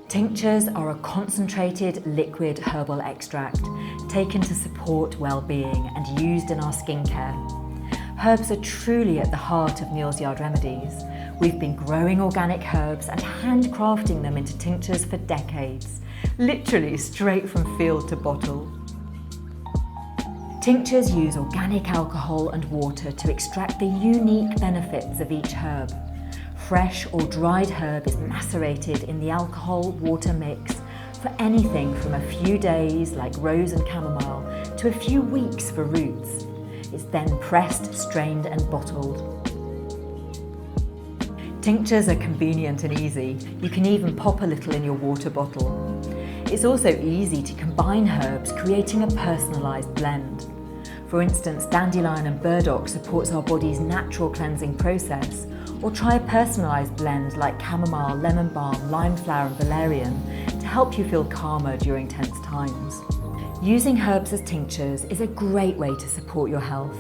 Tinctures are a concentrated liquid herbal extract taken to support well-being and used in our skincare. Herbs are truly at the heart of Neal's Yard Remedies. We've been growing organic herbs and handcrafting them into tinctures for decades, literally straight from field to bottle. Tinctures use organic alcohol and water to extract the unique benefits of each herb. Fresh or dried herb is macerated in the alcohol-water mix for anything from a few days, like rose and chamomile, to a few weeks for roots. It's then pressed, strained and bottled. Tinctures are convenient and easy. You can even pop a little in your water bottle. It's also easy to combine herbs, creating a personalised blend. For instance, dandelion and burdock supports our body's natural cleansing process, or try a personalised blend like chamomile, lemon balm, lime flower and valerian to help you feel calmer during tense times. Using herbs as tinctures is a great way to support your health.